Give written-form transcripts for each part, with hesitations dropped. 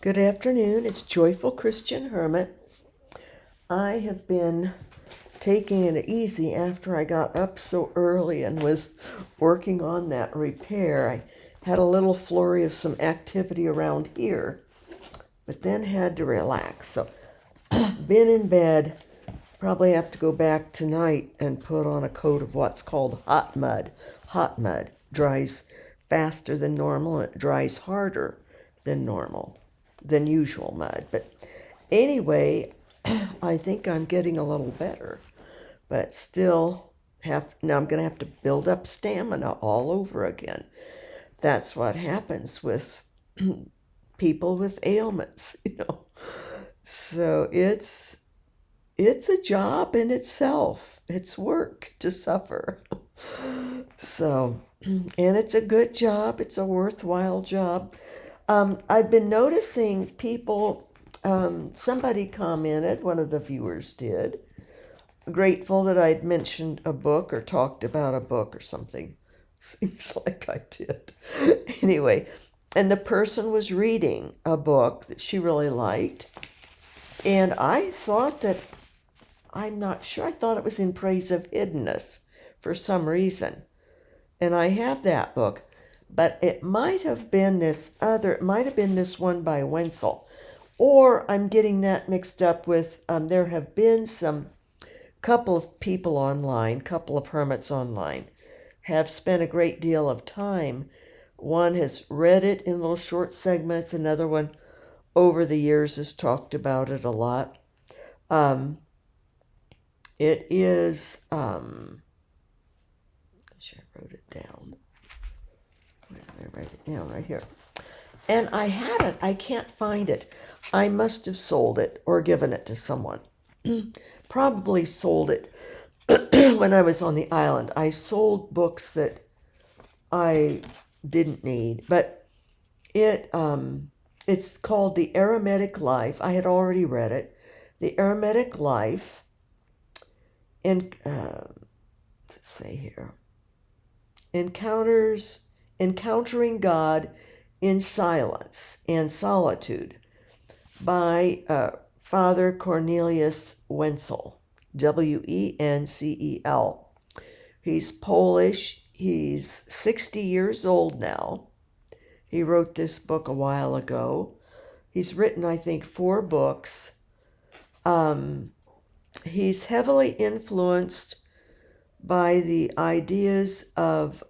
Good afternoon. It's Joyful Christian Hermit. I have been taking it easy after I got up so early and was working on that repair. I had a little flurry of some activity around here, but then had to relax. So, been in bed. Probably have to go back tonight and put on a coat of what's called hot mud. Hot mud dries faster than normal and it dries harder than usual mud. But anyway, I think I'm getting a little better, but still now I'm going to have to build up stamina all over again. That's what happens with people with ailments. So it's a job in itself. It's work to suffer. So, and it's a good job. It's a worthwhile job. I've been noticing people, somebody commented, one of the viewers did, grateful that I'd mentioned a book or talked about a book or something. Seems like I did. Anyway, and the person was reading a book that she really liked. And I thought I'm not sure, I thought it was In Praise of Hiddenness for some reason. And I have that book. But it might have been this one by Wenzel. Or I'm getting that mixed up with, there have been couple of people online, couple of hermits online, have spent a great deal of time. One has read it in little short segments, another one over the years has talked about it a lot. It is, I wrote it down. I write it down right here. And I had it. I can't find it. I must have sold it or given it to someone. Probably sold it when I was on the island. I sold books that I didn't need, but it's called The Eremitic Life. I had already read it. The Eremitic Life. And let's say here, Encountering God in Silence and Solitude by Father Cornelius Wenzel, Wencel. He's Polish. He's 60 years old now. He wrote this book a while ago. He's written, I think, 4 books. He's heavily influenced by the ideas of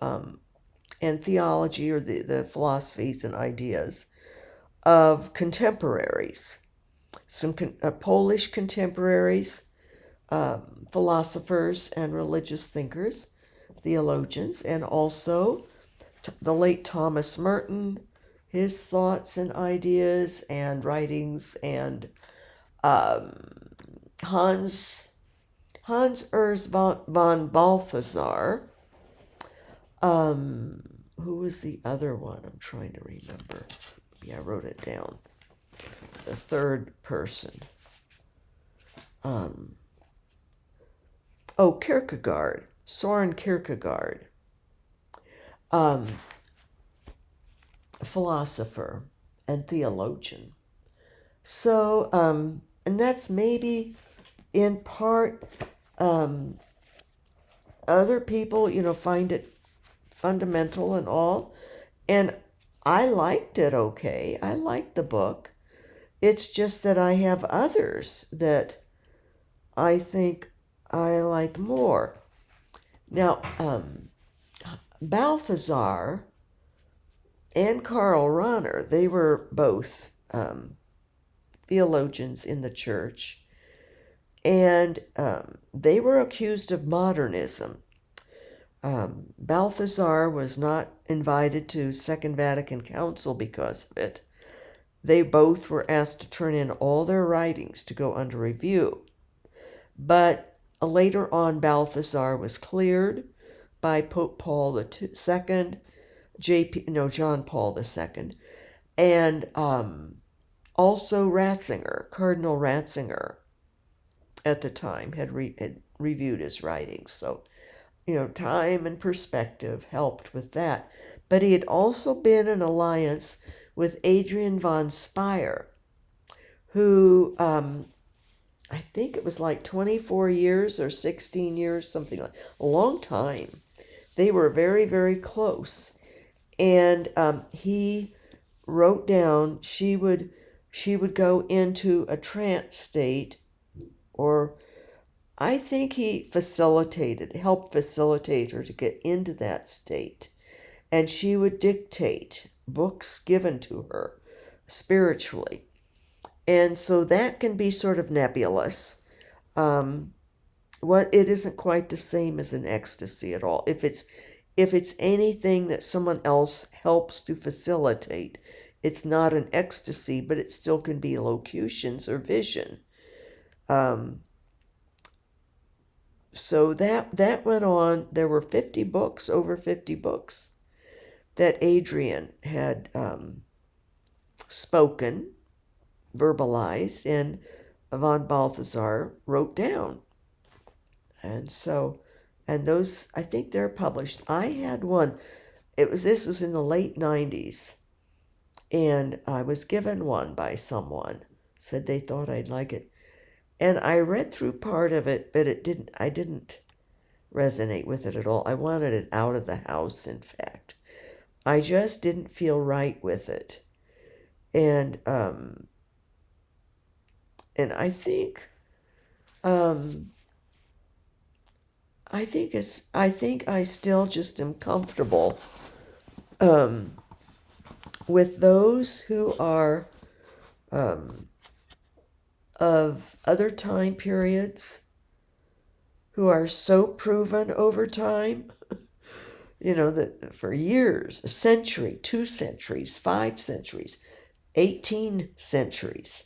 and theology, or the philosophies and ideas of contemporaries, some Polish contemporaries, philosophers and religious thinkers, theologians, and also the late Thomas Merton, his thoughts and ideas and writings, and Hans Urs von Balthasar. Who was the other one? I'm trying to remember. Yeah, I wrote it down. The third person. Kierkegaard. Soren Kierkegaard. Philosopher and theologian. So, and that's maybe in part, other people, find it fundamental and all. And I liked it okay. I liked the book. It's just that I have others that I think I like more. Now, Balthasar and Karl Rahner, they were both theologians in the church, and they were accused of modernism. Balthasar was not invited to Second Vatican Council because of it. They both were asked to turn in all their writings to go under review. But later on, Balthasar was cleared by Pope Paul II, John Paul II, and also Ratzinger, Cardinal Ratzinger, at the time had reviewed his writings. So, time and perspective helped with that. But he had also been in alliance with Adrian von Speyer, who I think it was like 24 years or 16 years, something like a long time. They were very, very close. And he wrote down she would go into a trance state, or I think he helped facilitate her to get into that state. And she would dictate books given to her spiritually. And so that can be sort of nebulous. It isn't quite the same as an ecstasy at all. If it's anything that someone else helps to facilitate, it's not an ecstasy, but it still can be locutions or vision. So that went on. There were over 50 books that Adrian had spoken, verbalized, and von Balthasar wrote down. And those, I think they're published. I had one. This was in the late 90s, and I was given one by someone. Said they thought I'd like it. And I read through part of it, but I didn't resonate with it at all. I wanted it out of the house, in fact. I just didn't feel right with it. And I think I still just am comfortable with those who are of other time periods, who are so proven over time, that for years, a century, 2 centuries, 5 centuries, 18 centuries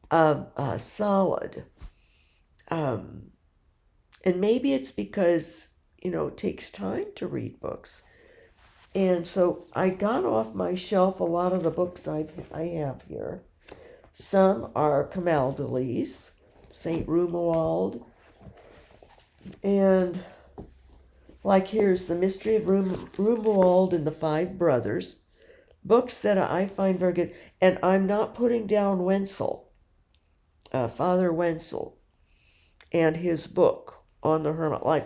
of solid. And maybe it's because, it takes time to read books. And so I got off my shelf a lot of the books I have here. Some are Camaldolese, St. Romuald, and like here's The Mystery of Romuald and the Five Brothers, books that I find very good. And I'm not putting down Wenzel, Father Wenzel, and his book on the hermit life.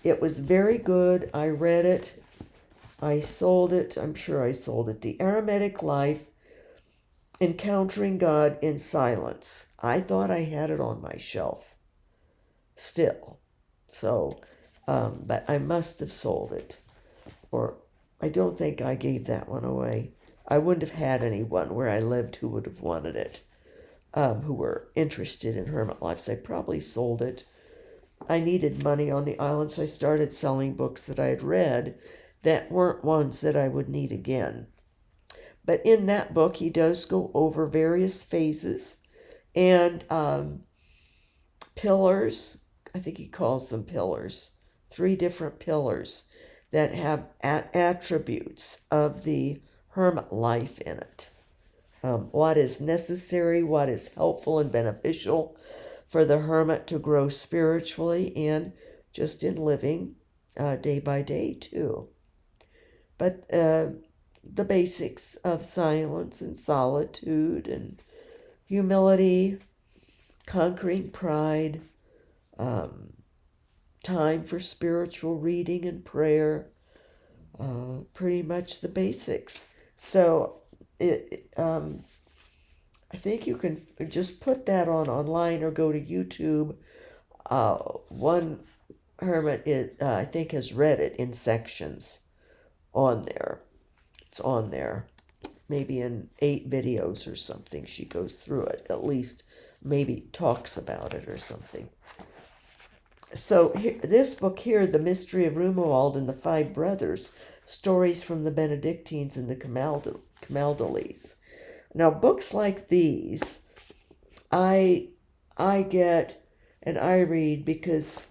It was very good. I read it. I sold it. I'm sure I sold it. The Eremitic Life, Encountering God in Silence. I thought I had it on my shelf still. So, but I must have sold it. Or I don't think I gave that one away. I wouldn't have had anyone where I lived who would have wanted it, who were interested in hermit life. So I probably sold it. I needed money on the island, so I started selling books that I had read that weren't ones that I would need again. But in that book, he does go over various phases and pillars. I think he calls them pillars. 3 different pillars that have attributes of the hermit life in it. What is necessary, what is helpful and beneficial for the hermit to grow spiritually and just in living day by day too. But the basics of silence and solitude and humility, conquering pride, time for spiritual reading and prayer, pretty much the basics. So I think you can just put that on online or go to YouTube. One hermit, I think, has read it in sections on there. It's on there. Maybe in 8 videos or something. She goes through it. At least maybe talks about it or something. So this book here, The Mystery of Romuald and the Five Brothers, Stories from the Benedictines and the Camaldolese. Now, books like these, I get and I read because,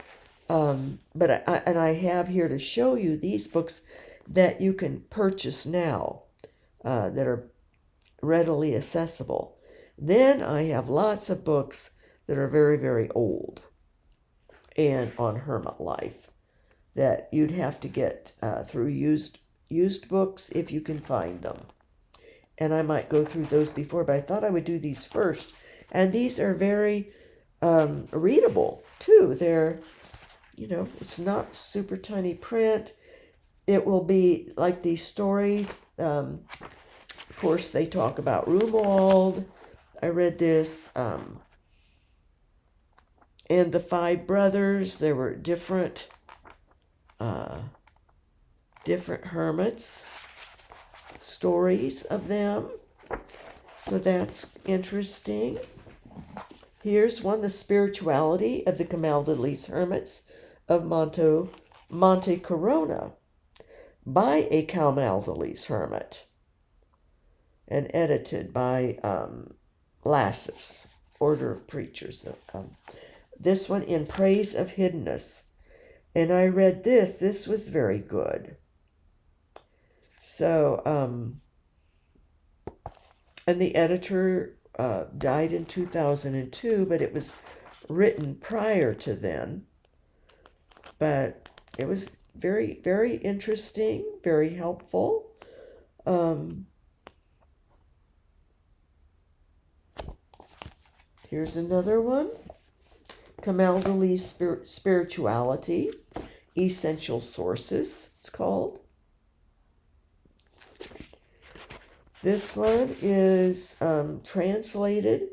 but I have here to show you these books that you can purchase now, that are readily accessible. Then I have lots of books that are very, very old and on hermit life that you'd have to get through used books if you can find them. and I might go through those before, but I thought I would do these first. And these are very readable too. They're, it's not super tiny print. It will be like these stories. Of course, they talk about Romuald. I read this. And the five brothers, there were different hermits, stories of them. So that's interesting. Here's one, The Spirituality of the Camaldolese Hermits of Monte Corona, by a Camaldolese hermit, and edited by Lassus, Order of Preachers. This one, In Praise of Hiddenness. And I read this. This was very good. So, and the editor died in 2002, but it was written prior to then. But it was very, very interesting, very helpful. Here's another one. Camaldolese Spirituality, Essential Sources, it's called. This one is translated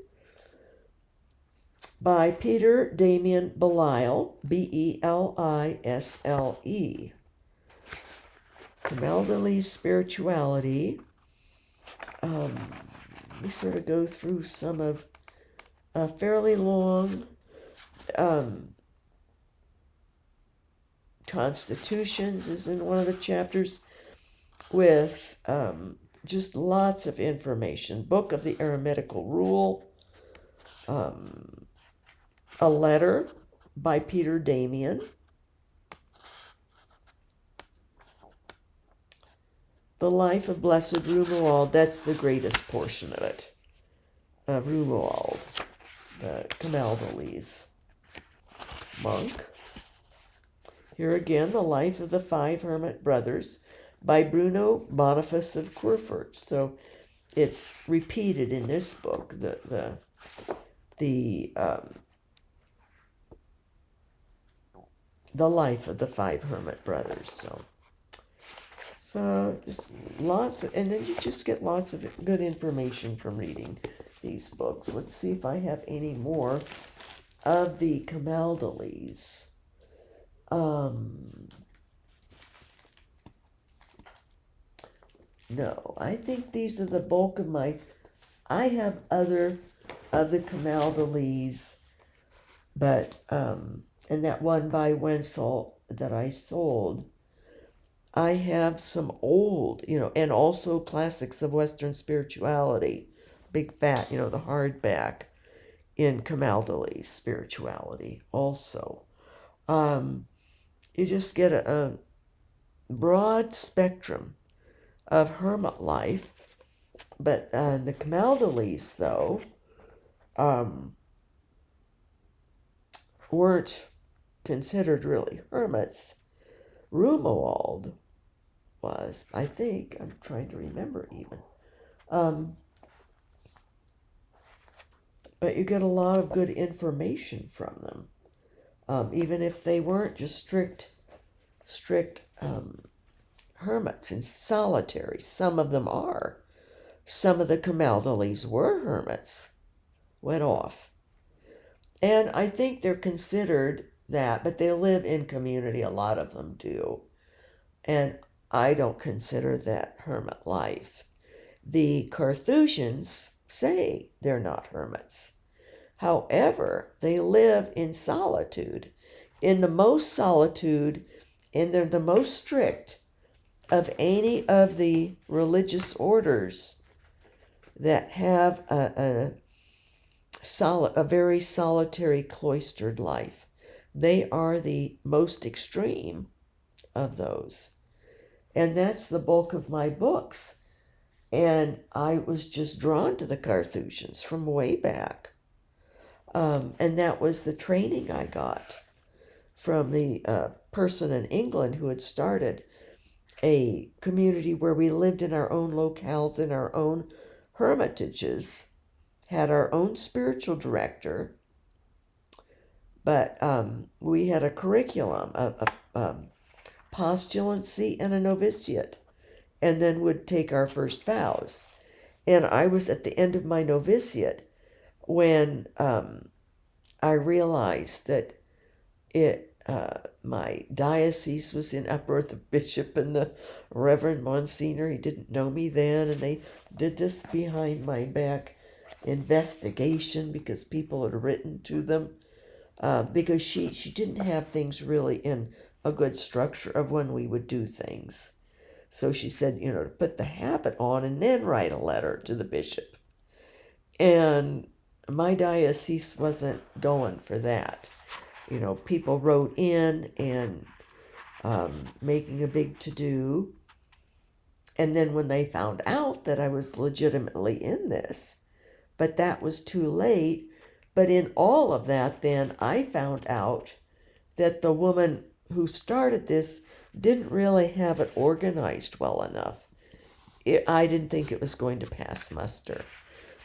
by Peter Damian Belisle, Belisle. Camaldolese Spirituality. We sort of go through some of a fairly long Constitutions is in one of the chapters, with just lots of information. Book of the Eremitical Rule, a letter by Peter Damian, the life of Blessed Romuald. That's the greatest portion of it. Romuald, the Camaldolese monk. Here again, the life of the five hermit brothers by Bruno Boniface of Querfurt. So it's repeated in this book, the life of the five hermit brothers. So just lots of, and then you just get lots of good information from reading these books. Let's see if I have any more of the Camaldolese. No, I think these are the bulk of my. I have other of the Camaldolese, but and that one by Wenzel that I sold. I have some old, and also Classics of Western Spirituality, big fat, the hardback in Camaldolese Spirituality also. You just get a broad spectrum of hermit life, but the Camaldolese, though, weren't considered really hermits. Romuald was, I think, I'm trying to remember even. But you get a lot of good information from them. Even if they weren't just strict hermits and solitary. Some of them are. Some of the Camaldolese were hermits, went off. And I think they're considered that, but they live in community, a lot of them do. And I don't consider that hermit life. The Carthusians say they're not hermits. However, they live in solitude, in the most solitude, and they're the most strict of any of the religious orders that have a very solitary, cloistered life. They are the most extreme of those. And that's the bulk of my books. And I was just drawn to the Carthusians from way back. And that was the training I got from the person in England who had started a community where we lived in our own locales, in our own hermitages, had our own spiritual director, but we had a curriculum, a postulancy and a novitiate, and then would take our first vows. And I was at the end of my novitiate when I realized that my diocese was in uproar. The bishop and the Reverend Monsignor, he didn't know me then, and they did this behind my back investigation because people had written to them, because she didn't have things really in a good structure of when we would do things. So she said, to put the habit on and then write a letter to the bishop. And my diocese wasn't going for that. People wrote in and making a big to-do. And then when they found out that I was legitimately in this, but that was too late. But in all of that, then I found out that the woman who started this didn't really have it organized well enough. I didn't think it was going to pass muster.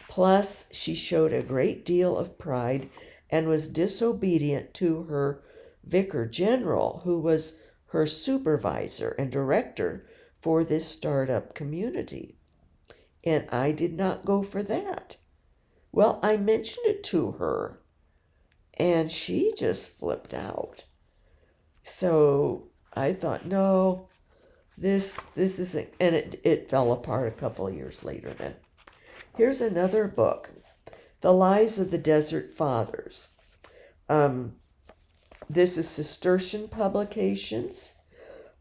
Plus, she showed a great deal of pride and was disobedient to her vicar general, who was her supervisor and director for this startup community. And I did not go for that. Well, I mentioned it to her, and she just flipped out. So I thought, no, this isn't, and it fell apart a couple of years later then. Here's another book, The Lives of the Desert Fathers. This is Ciistercian Publications.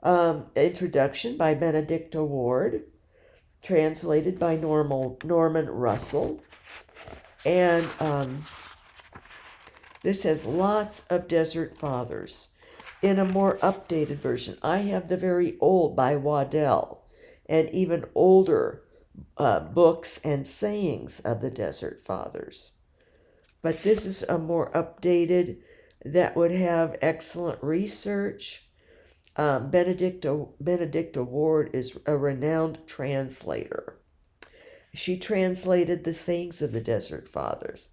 Introduction by Benedicta Ward, translated by Norman Russell. And this has lots of Desert Fathers in a more updated version. I have the very old by Waddell, and even older books and sayings of the Desert Fathers. But this is a more updated that would have excellent research. Benedicta Ward is a renowned translator. She translated the sayings of the Desert Fathers,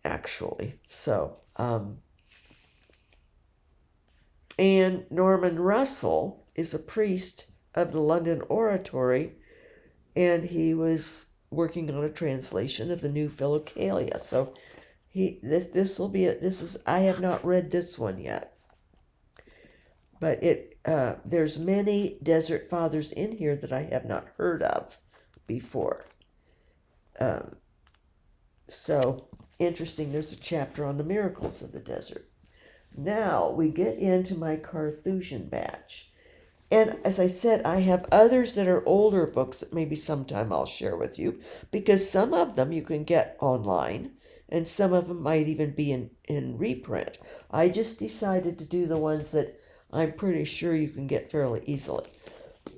actually. So, and Norman Russell is a priest of the London Oratory, and he was working on a translation of the New Philokalia. So, I have not read this one yet, but there's many Desert Fathers in here that I have not heard of before. So interesting, there's a chapter on the miracles of the desert. Now we get into my Carthusian batch. And as I said, I have others that are older books that maybe sometime I'll share with you, because some of them you can get online, and some of them might even be in reprint. I just decided to do the ones that I'm pretty sure you can get fairly easily.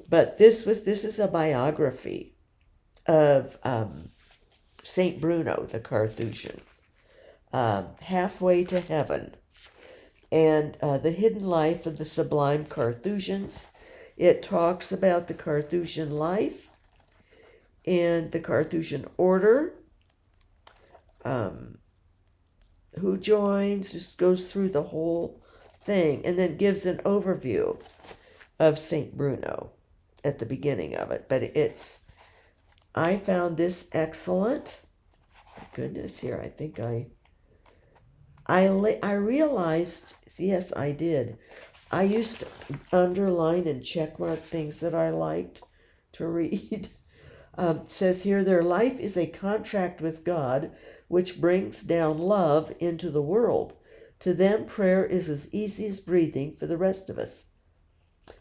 But this is a biography of Saint Bruno the Carthusian, Halfway to Heaven, and the hidden life of the sublime Carthusians. It talks about the Carthusian life and the Carthusian order, who joins, just goes through the whole thing, and then gives an overview of Saint Bruno at the beginning of it. But I found this excellent. My goodness, here, I think I realized, yes, I did. I used to underline and checkmark things that I liked to read. Says here, their life is a contract with God, which brings down love into the world. To them, prayer is as easy as breathing for the rest of us.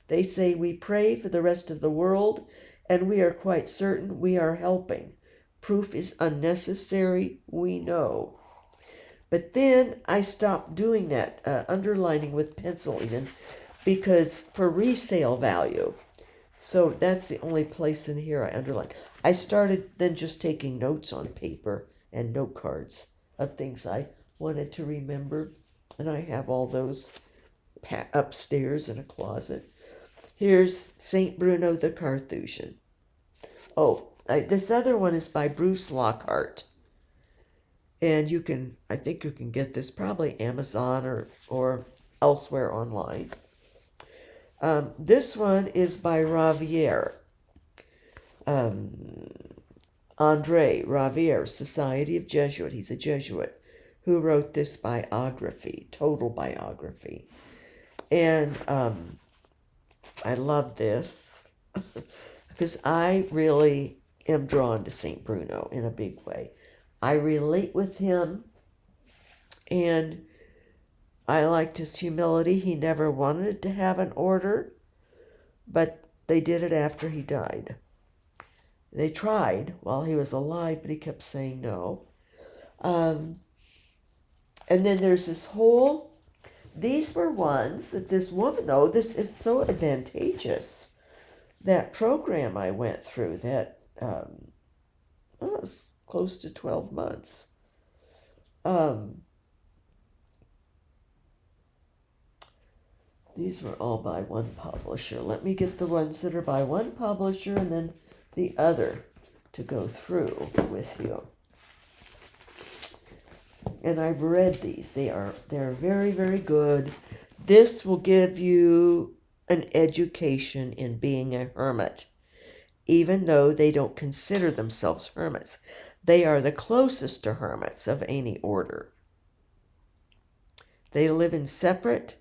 They say we pray for the rest of the world, and we are quite certain we are helping. Proof is unnecessary, we know. But then I stopped doing that, underlining with pencil even, because for resale value. So that's the only place in here I underline. I started then just taking notes on paper and note cards of things I wanted to remember. And I have all those upstairs in a closet. Here's St. Bruno the Carthusian. Oh, this other one is by Bruce Lockhart. And I think you can get this probably Amazon or elsewhere online. This one is by Ravier. André Ravier, Society of Jesuit. He's a Jesuit who wrote this biography, total biography. And I love this because I really am drawn to St. Bruno in a big way. I relate with him, and I liked his humility. He never wanted to have an order, but they did it after he died. They tried while he was alive, but he kept saying no. And then there's these were ones that this woman, this is so advantageous. That program I went through, that was close to 12 months. These were all by one publisher. Let me get the ones that are by one publisher and then the other to go through with you. And I've read these. They're very, very good. This will give you an education in being a hermit, even though they don't consider themselves hermits. They are the closest to hermits of any order. They live in separate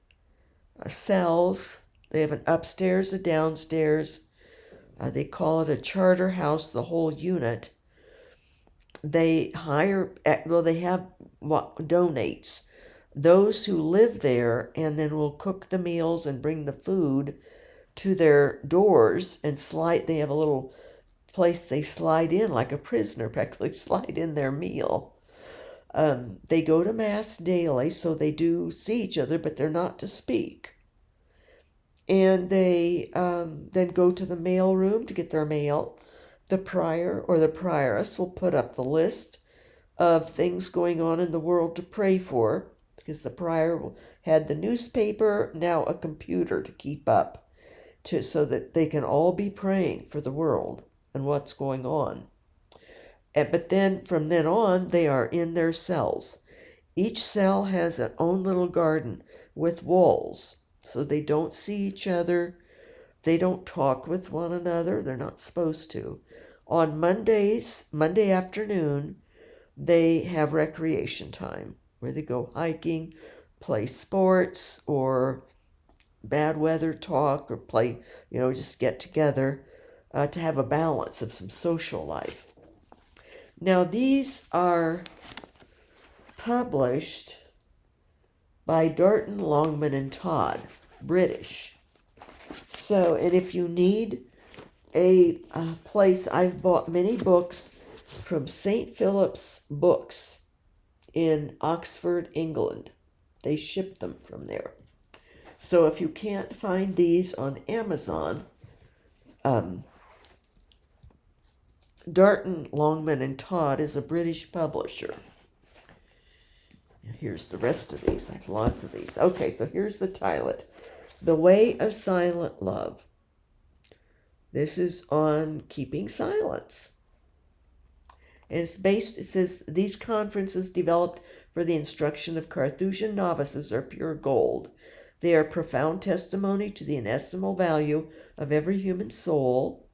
cells. They have an upstairs, a downstairs. They call it a charter house, the whole unit. They donates those who live there, and then will cook the meals and bring the food to their doors and slide. They have a little place they slide in like a prisoner, practically slide in their meal. They go to Mass daily, so they do see each other, but they're not to speak. And they then go to the mail room to get their mail. The prior or the prioress will put up the list of things going on in the world to pray for, because the prior had the newspaper, now a computer to keep up, so that they can all be praying for the world and what's going on. But then from then on, they are in their cells. Each cell has its own little garden with walls, so they don't see each other. They don't talk with one another. They're not supposed to. On Monday afternoon, they have recreation time where they go hiking, play sports, or bad weather talk, or play, just get together to have a balance of some social life. Now, these are published by Darton-Longman-Todd, British. So, and if you need a place, I've bought many books from St. Philip's Books in Oxford, England. They ship them from there. So if you can't find these on Amazon, Darton-Longman-Todd is a British publisher. Here's the rest of these. I have lots of these. Okay, so here's the title. The Way of Silent Love. This is on keeping silence. And it says, these conferences developed for the instruction of Carthusian novices are pure gold. They are profound testimony to the inestimable value of every human soul.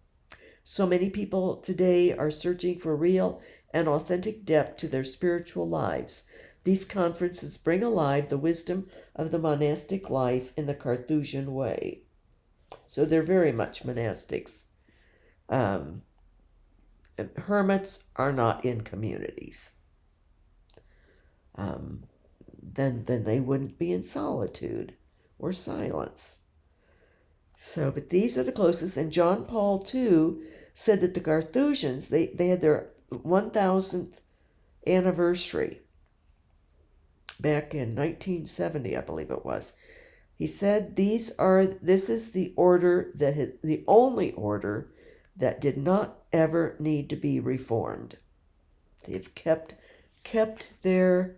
So many people today are searching for real and authentic depth to their spiritual lives. These conferences bring alive the wisdom of the monastic life in the Carthusian way. So they're very much monastics. Hermits are not in communities. Then they wouldn't be in solitude or silence. So, but these are the closest. And John Paul II said that the Carthusians, they had their 1000th anniversary back in 1970, I believe it was. He said this is the order the only order that did not ever need to be reformed. They've kept their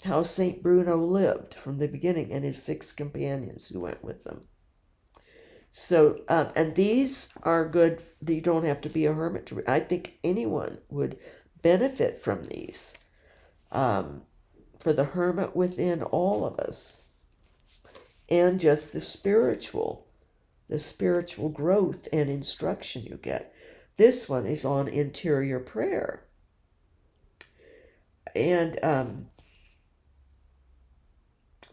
how St. Bruno lived from the beginning, and his 6 companions who went with them. So, and these are good. You don't have to be a hermit to read. I think anyone would benefit from these, for the hermit within all of us, and just the spiritual growth and instruction you get. This one is on interior prayer. And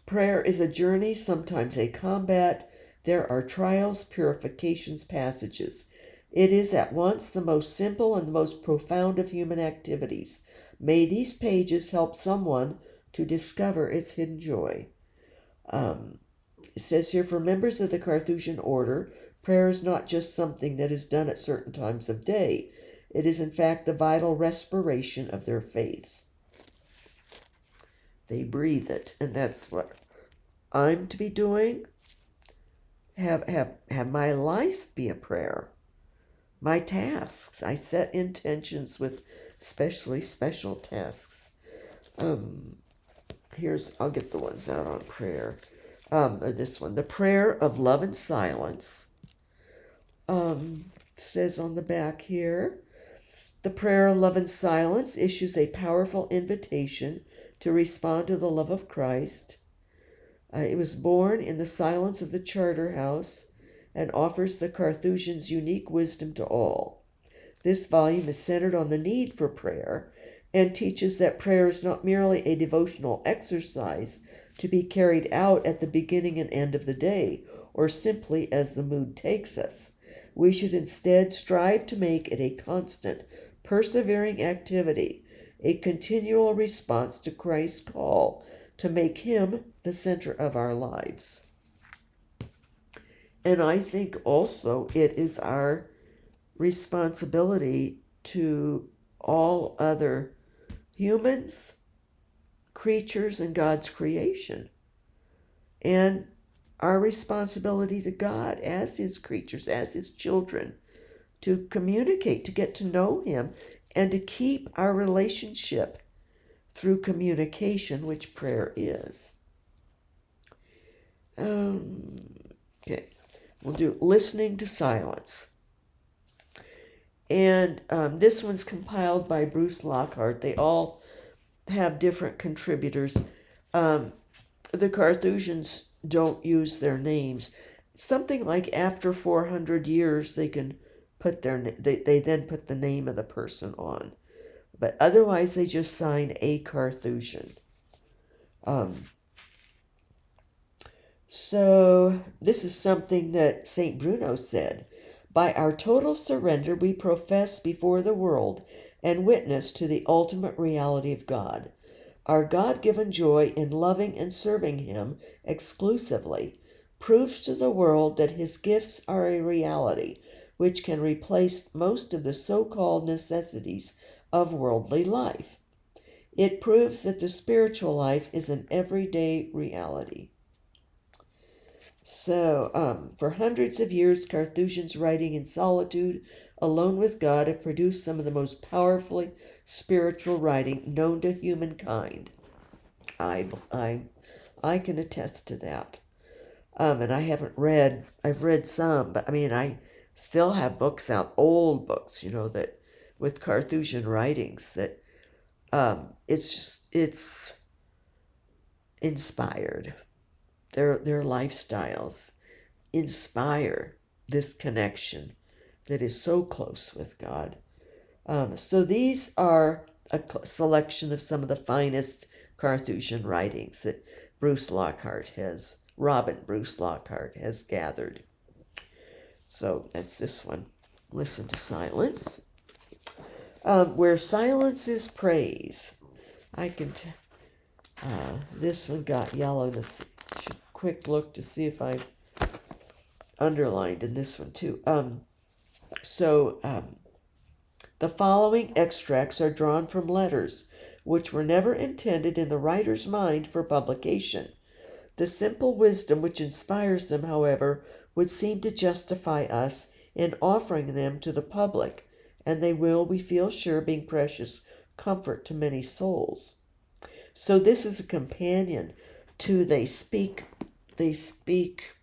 prayer is a journey, sometimes a combat. There are trials, purifications, passages. It is at once the most simple and most profound of human activities. May these pages help someone to discover its hidden joy. It says here, for members of the Carthusian order, prayer is not just something that is done at certain times of day. It is in fact the vital respiration of their faith. They breathe it, and that's what I'm to be doing. Have my life be a prayer. My tasks. I set intentions with special tasks. I'll get the ones out on prayer. This one, the prayer of love and silence. Says on the back here, the prayer of love and silence issues a powerful invitation to respond to the love of Christ. It was born in the silence of the charter house and offers the Carthusians' unique wisdom to all. This volume is centered on the need for prayer and teaches that prayer is not merely a devotional exercise to be carried out at the beginning and end of the day, or simply as the mood takes us. We should instead strive to make it a constant, persevering activity, a continual response to Christ's call to make him the center of our lives. And I think also it is our responsibility to all other humans, creatures in God's creation, and our responsibility to God as his creatures, as his children, to communicate, to get to know him, and to keep our relationship through communication, which prayer is. Okay, we'll do listening to silence. And this one's compiled by Bruce Lockhart. They all have different contributors. The Carthusians don't use their names. Something like after 400 years, they can put they then put the name of the person on. But otherwise, they just sign a Carthusian. So this is something that St. Bruno said. By our total surrender, we profess before the world and witness to the ultimate reality of God. Our God-given joy in loving and serving him exclusively proves to the world that his gifts are a reality which can replace most of the so-called necessities of worldly life. It proves that the spiritual life is an everyday reality. So, for hundreds of years, Carthusians writing in solitude, alone with God, have produced some of the most powerfully spiritual writing known to humankind. I can attest to that. And I've read some, but I still have books out, old books, that with Carthusian writings that it's inspired. Their lifestyles inspire this connection that is so close with God. So these are a selection of some of the finest Carthusian writings that Robin Bruce Lockhart has gathered. So that's this one. Listen to silence. Where silence is praise. This one got yellow. Quick look to see if I underlined in this one too. The following extracts are drawn from letters which were never intended in the writer's mind for publication. The simple wisdom which inspires them, however, would seem to justify us in offering them to the public, and they will, we feel sure, bring precious comfort to many souls. So this is a companion to They Speak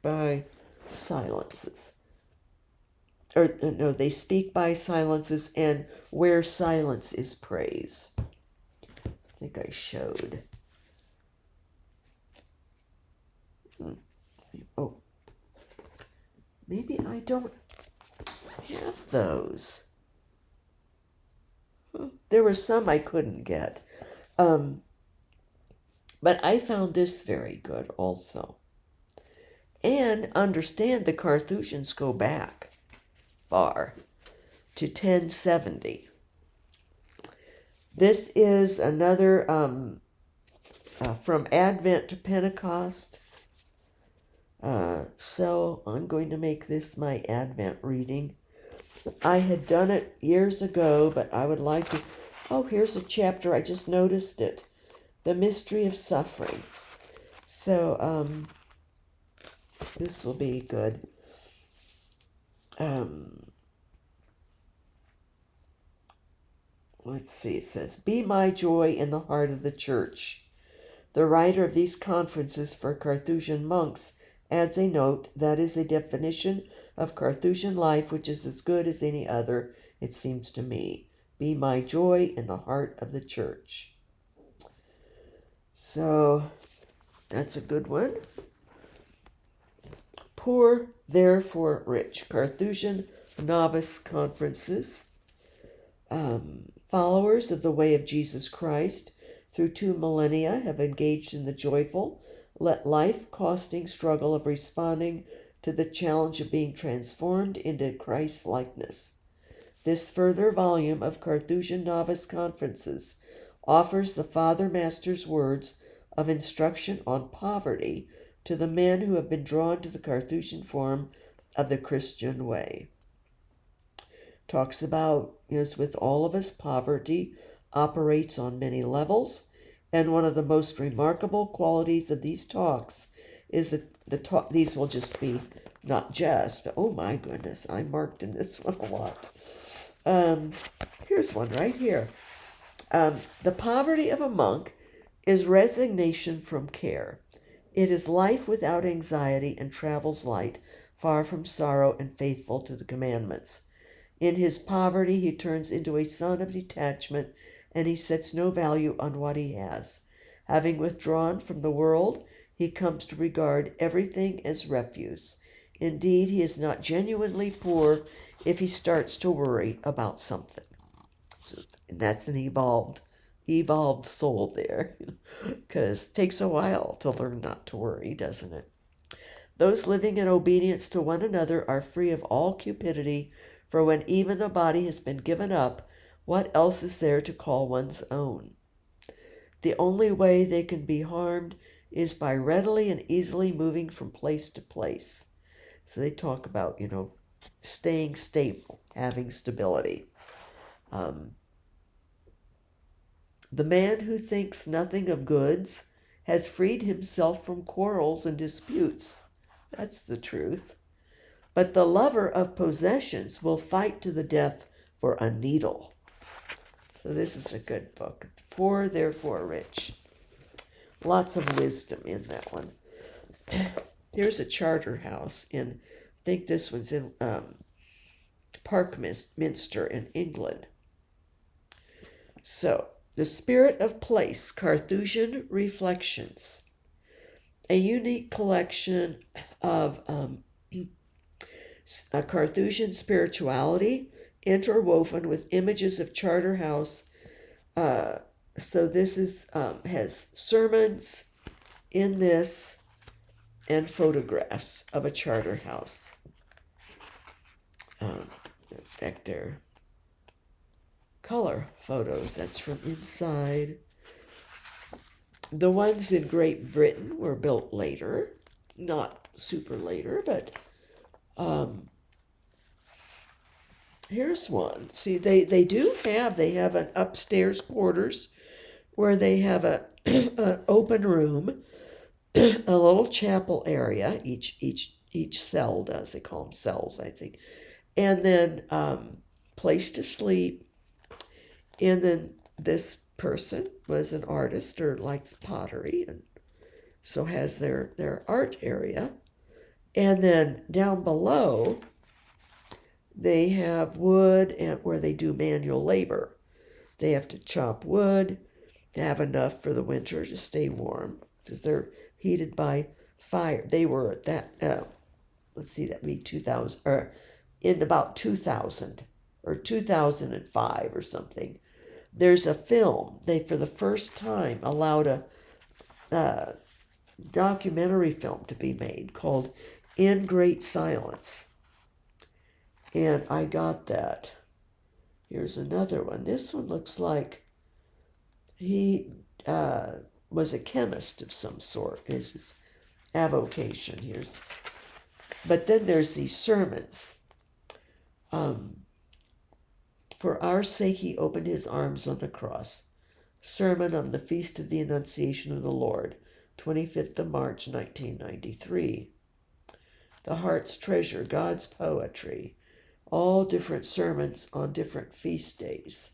by silences. Or no, they speak by silences and where silence is praise. I think I showed. Oh, maybe I don't have those. There were some I couldn't get. But I found this very good also. And understand the Carthusians go back far to 1070. This is another from Advent to Pentecost. So I'm going to make this my Advent reading. I had done it years ago, but I would like to... Oh, here's a chapter. I just noticed it. The Mystery of Suffering. So, this will be good. Let's see, it says, "Be my joy in the heart of the church." The writer of these conferences for Carthusian monks adds a note that is a definition of Carthusian life which is as good as any other, it seems to me. Be my joy in the heart of the church. So, that's a good one. Poor, therefore rich. Carthusian Novice Conferences. Followers of the way of Jesus Christ through 2 millennia have engaged in the joyful, life-costing struggle of responding to the challenge of being transformed into Christ's likeness. This further volume of Carthusian Novice Conferences offers the Father Master's words of instruction on poverty to the men who have been drawn to the Carthusian form of the Christian way. Talks about, as with all of us, poverty operates on many levels, and one of the most remarkable qualities of these talks is that these will just be not just, but oh my goodness, I marked in this one a lot. Here's one right here. The poverty of a monk is resignation from care. It is life without anxiety and travels light, far from sorrow and faithful to the commandments. In his poverty, he turns into a son of detachment, and he sets no value on what he has. Having withdrawn from the world, he comes to regard everything as refuse. Indeed, he is not genuinely poor if he starts to worry about something. So that's an evolved soul there, because it takes a while to learn not to worry, doesn't it? Those living in obedience to one another are free of all cupidity, for when even the body has been given up, what else is there to call one's own? The only way they can be harmed is by readily and easily moving from place to place. So they talk about, staying stable, having stability. The man who thinks nothing of goods has freed himself from quarrels and disputes. That's the truth. But the lover of possessions will fight to the death for a needle. So this is a good book. Poor, therefore rich. Lots of wisdom in that one. Here's a charter house I think this one's in Parkminster in England. So, The Spirit of Place, Carthusian Reflections. A unique collection of a Carthusian spirituality interwoven with images of Charterhouse. So this is has sermons in this and photographs of a Charterhouse. In fact, they're color photos. That's from inside. The ones in Great Britain were built later, not super later, but here's one. See, they have an upstairs quarters where they have an open room, a little chapel area. Each cell does. They call them cells, I think, and then place to sleep. And then this person was an artist or likes pottery, and so has their art area. And then down below, they have wood and where they do manual labor. They have to chop wood to have enough for the winter to stay warm because they're heated by fire. They were at that, let's see, that'd be 2000, or in about 2000 or 2005 or something. There's a film. They, for the first time, allowed a documentary film to be made called In Great Silence. And I got that. Here's another one. This one looks like he was a chemist of some sort. This is avocation. But then there's these sermons. For our sake he opened his arms on the cross. Sermon on the Feast of the Annunciation of the Lord, 25th of March, 1993. The Heart's Treasure, God's Poetry. All different sermons on different feast days.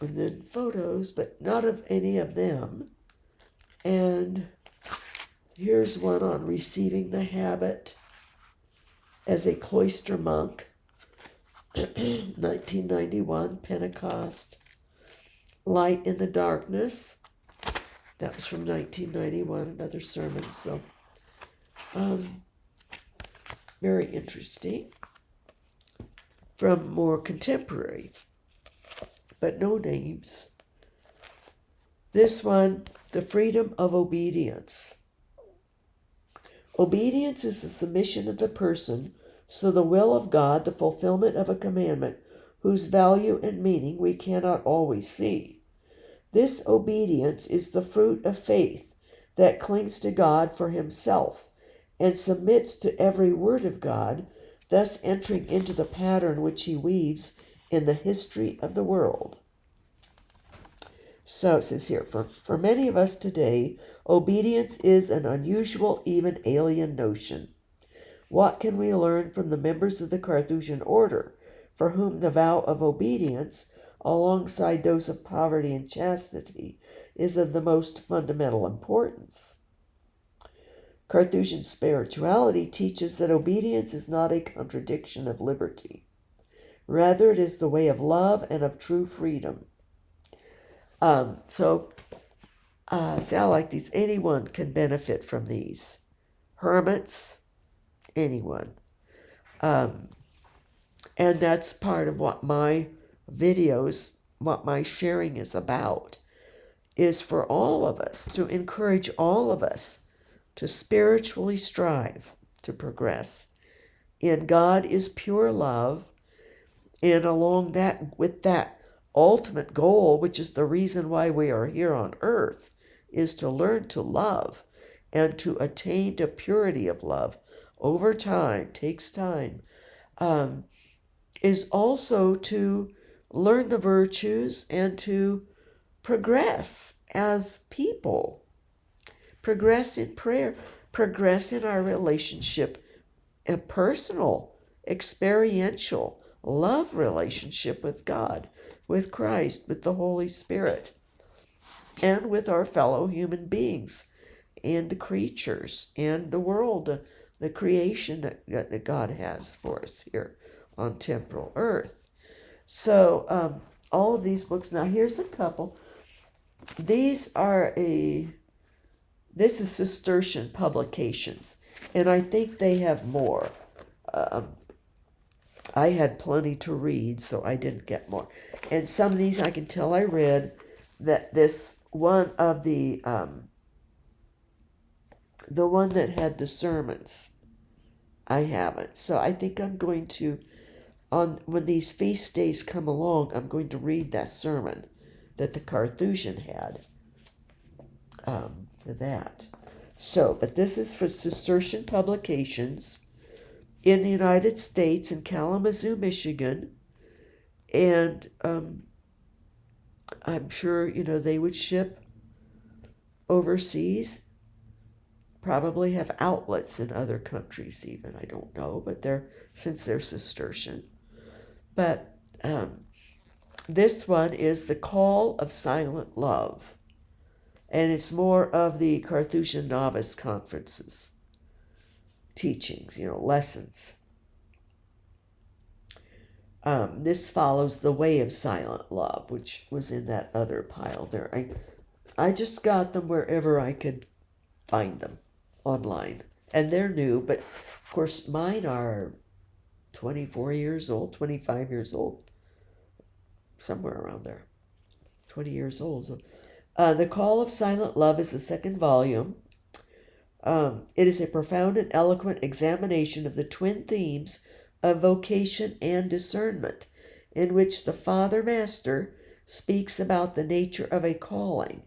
And then photos, but not of any of them. And here's one on receiving the habit as a cloister monk, 1991, Pentecost. Light in the Darkness, that was from 1991, another sermon. So, very interesting. From more contemporary, but no names. This one, the freedom of obedience. Obedience is the submission of the person, so the will of God, the fulfillment of a commandment, whose value and meaning we cannot always see. This obedience is the fruit of faith that clings to God for himself and submits to every word of God, thus entering into the pattern which he weaves in the history of the world. So it says here, for many of us today, obedience is an unusual, even alien notion. What can we learn from the members of the Carthusian order, for whom the vow of obedience, alongside those of poverty and chastity, is of the most fundamental importance? Carthusian spirituality teaches that obedience is not a contradiction of liberty. Rather, it is the way of love and of true freedom. So I like these. Anyone can benefit from these. Hermits, anyone. And that's part of what my videos, what my sharing is about, is for all of us, to encourage all of us to spiritually strive to progress. And God is pure love, and along that, with that ultimate goal, which is the reason why we are here on earth, is to learn to love and to attain to purity of love over time, takes time, is also to learn the virtues and to progress as people, progress in prayer, progress in our relationship, a personal, experiential, love relationship with God, with Christ, with the Holy Spirit, and with our fellow human beings and the creatures and the world, the creation that God has for us here on temporal earth. So all of these books, now here's a couple. This is Ciistercian publications, and I think they have more. I had plenty to read, so I didn't get more. And some of these I can tell I read. That this one of the one that had the sermons, I haven't. So I think I'm going to, when these feast days come along, I'm going to read that sermon that the Carthusian had for that. So, but this is for Ciistercian publications in the United States, in Kalamazoo, Michigan, and I'm sure, they would ship overseas, probably have outlets in other countries even, I don't know, but since they're Cistercian. But this one is The Call of Silent Love. And it's more of the Carthusian Novice conferences, teachings, lessons. This follows The Way of Silent Love, which was in that other pile there. I just got them wherever I could find them online. And they're new, but of course mine are 24 years old, 25 years old, somewhere around there, 20 years old. So, The Call of Silent Love is the second volume. It is a profound and eloquent examination of the twin themes of vocation and discernment, in which the Father Master speaks about the nature of a calling,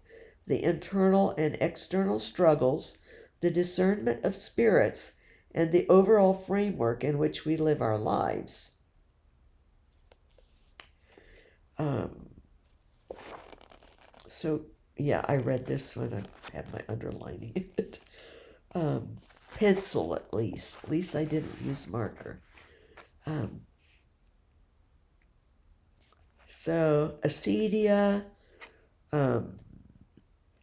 the internal and external struggles, the discernment of spirits, and the overall framework in which we live our lives. I read this one. I had my underlining in it. Pencil, at least. At least I didn't use marker. So, acedia,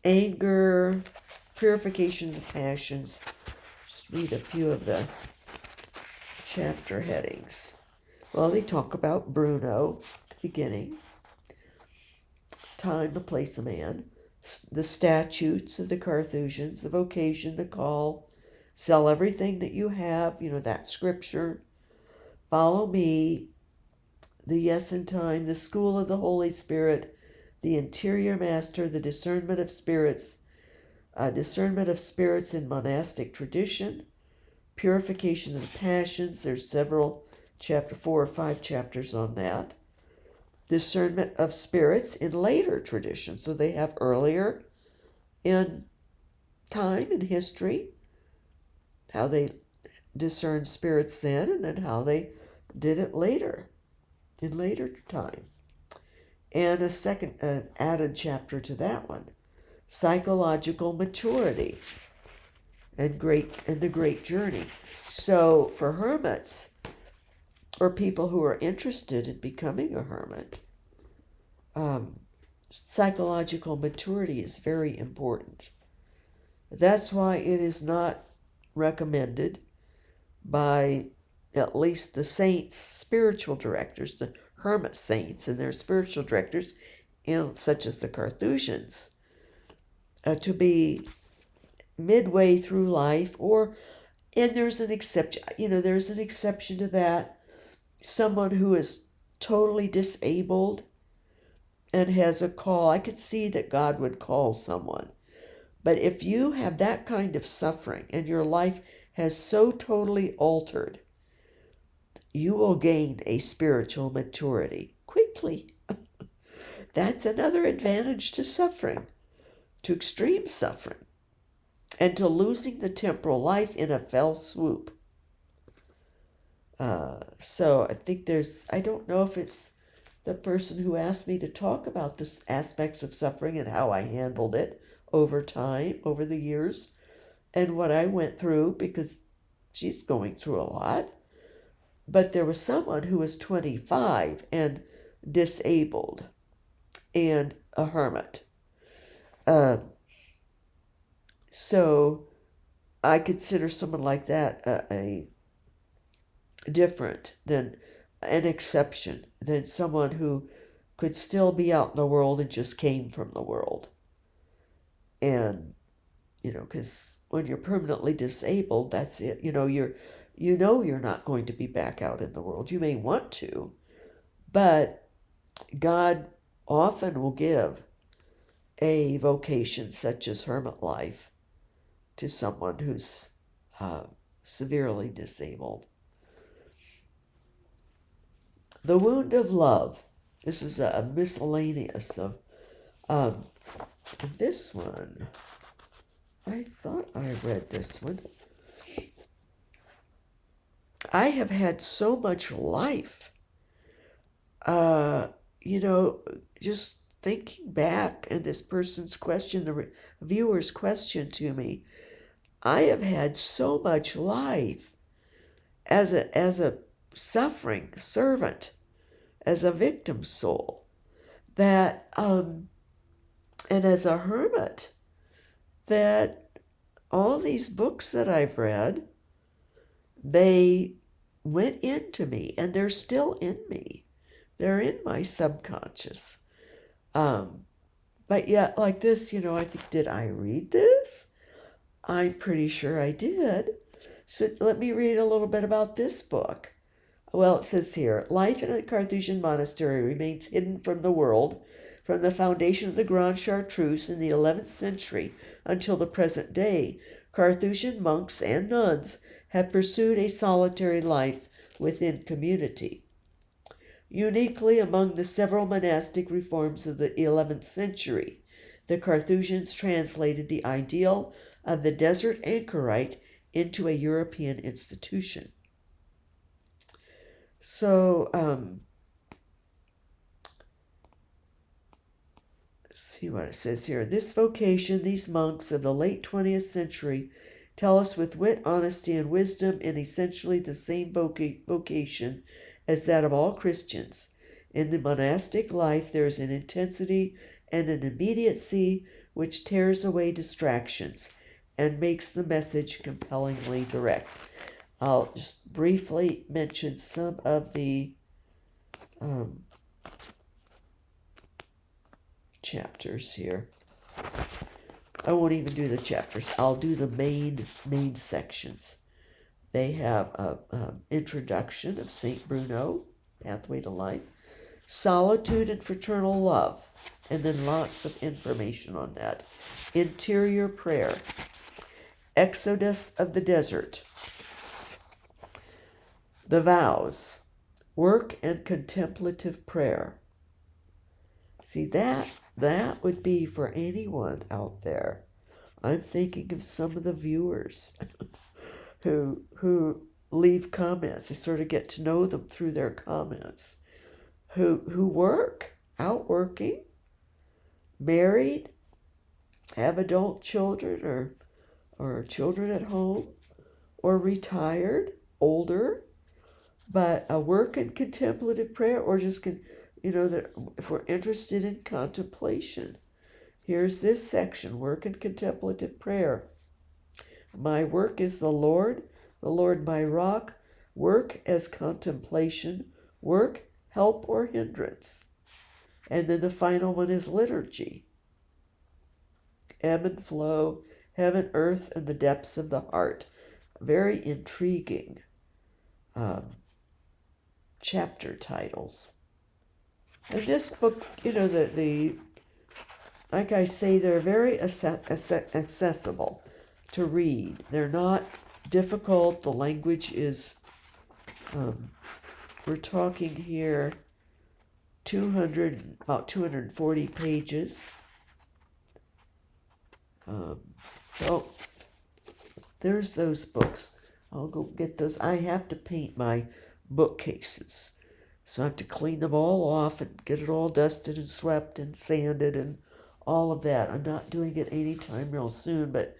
anger, purification of passions. Just read a few of the chapter headings. Well, they talk about Bruno at the beginning. Time, the place, of man. The statutes of the Carthusians, the vocation, the call. Sell everything that you have, that scripture. Follow me. The yes and time, the school of the Holy Spirit, the interior master, the discernment of spirits in monastic tradition, purification of the passions. There's several, 4 or 5 chapters on that. Discernment of spirits in later tradition. So they have earlier in time, in history, how they discerned spirits then, and then how they did it later, in later time. And a second added chapter to that one, psychological maturity and the great journey. So for hermits, or people who are interested in becoming a hermit, psychological maturity is very important. That's why it is not recommended by at least the saints' spiritual directors, the hermit saints and their spiritual directors, such as the Carthusians, to be midway through life, and there's an exception. There's an exception to that. Someone who is totally disabled and has a call. I could see that God would call someone. But if you have that kind of suffering and your life has so totally altered, you will gain a spiritual maturity quickly. That's another advantage to suffering, to extreme suffering, and to losing the temporal life in a fell swoop. So I think I don't know if it's the person who asked me to talk about the aspects of suffering and how I handled it over time, over the years, and what I went through, because she's going through a lot. But there was someone who was 25 and disabled and a hermit. So I consider someone like that a different than an exception than someone who could still be out in the world and just came from the world. And, because when you're permanently disabled, that's it. You're not going to be back out in the world. You may want to, but God often will give a vocation such as hermit life to someone who's severely disabled. The Wound of Love. This is a miscellaneous of this one. I thought I read this one. I have had so much life. Just thinking back, and this person's question, the viewer's question to me, I have had so much life as a suffering servant, as a victim soul, that and as a hermit, that all these books that I've read, they went into me, and they're still in me. They're in my subconscious. But yet, like this, I think, did I read this? I'm pretty sure I did. So let me read a little bit about this book. Well, it says here, life in a Carthusian monastery remains hidden from the world from the foundation of the Grand Chartreuse in the 11th century until the present day. Carthusian monks and nuns have pursued a solitary life within community. Uniquely among the several monastic reforms of the 11th century, the Carthusians translated the ideal of the desert anchorite into a European institution. So, let's see what it says here. This vocation, these monks of the late 20th century tell us with wit, honesty, and wisdom in essentially the same vocation as that of all Christians. In the monastic life, there is an intensity and an immediacy which tears away distractions and makes the message compellingly direct. I'll just briefly mention some of the chapters here. I won't even do the chapters. I'll do the main sections. They have an introduction of St. Bruno, Pathway to Life, solitude and fraternal love, and then lots of information on that. Interior prayer, Exodus of the desert, the vows, work and contemplative prayer. See, that would be for anyone out there. I'm thinking of some of the viewers who leave comments. I sort of get to know them through their comments. Who work, out working, married, have adult children or children at home, or retired, older, but a work in contemplative prayer, or just that if we're interested in contemplation. Here's this section, work in contemplative prayer. My work is the Lord my rock, work as contemplation, work, help or hindrance. And then the final one is liturgy. Ebb and flow, heaven, earth, and the depths of the heart. Very intriguing chapter titles. And this book, like I say, they're very accessible to read. They're not difficult. The language is, we're talking here, about 240 pages. So there's those books. I'll go get those. I have to paint my bookcases. So I have to clean them all off and get it all dusted and swept and sanded and all of that. I'm not doing it anytime real soon, but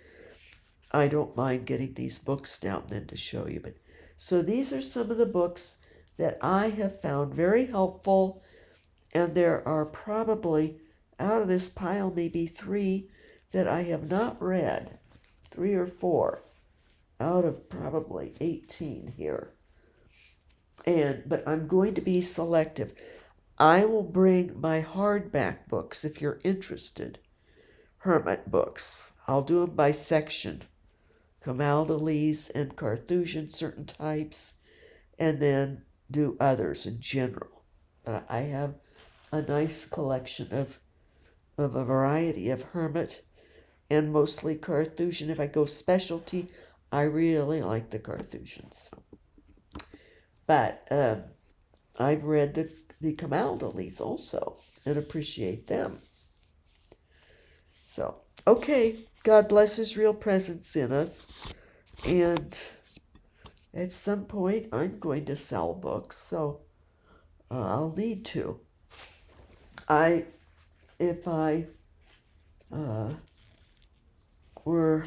I don't mind getting these books down then to show you. But so these are some of the books that I have found very helpful, and there are probably, out of this pile, maybe 3 that I have not read, 3 or 4 out of probably 18 here. But I'm going to be selective. I will bring my hardback books if you're interested. Hermit books. I'll do them by section. Camaldolese and Carthusian certain types, and then do others in general. I have a nice collection of a variety of Hermit and mostly Carthusian. If I go specialty, I really like the Carthusians. But I've read the Camaldolese also and appreciate them. So, okay, God bless His real presence in us. And at some point, I'm going to sell books, so I'll need to. If I were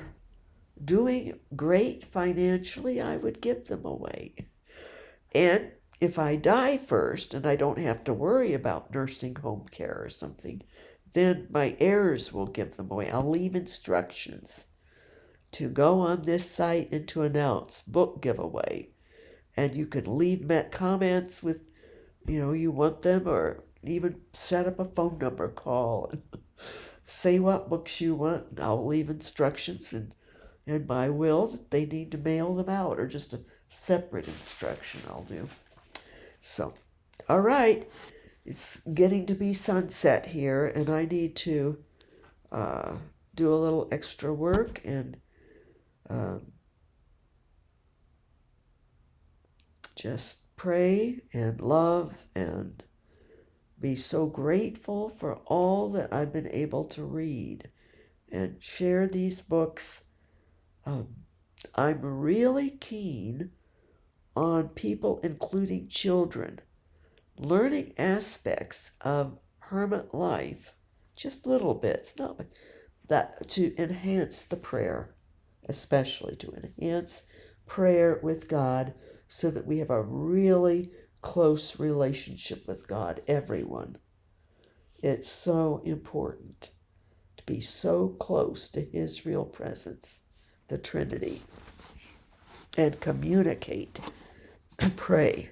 doing great financially, I would give them away. And if I die first and I don't have to worry about nursing home care or something, then my heirs will give them away. I'll leave instructions to go on this site and to announce book giveaway. And you can leave comments with, you want them, or even set up a phone number call and say what books you want. And I'll leave instructions and my will that they need to mail them out, or just a separate instruction I'll do. So, all right, it's getting to be sunset here, and I need to do a little extra work and just pray and love and be so grateful for all that I've been able to read and share these books. I'm really keen on people, including children, learning aspects of hermit life, just little bits, not that, to enhance the prayer, especially to enhance prayer with God, so that we have a really close relationship with God, everyone. It's so important to be so close to His real presence, the Trinity, and communicate and pray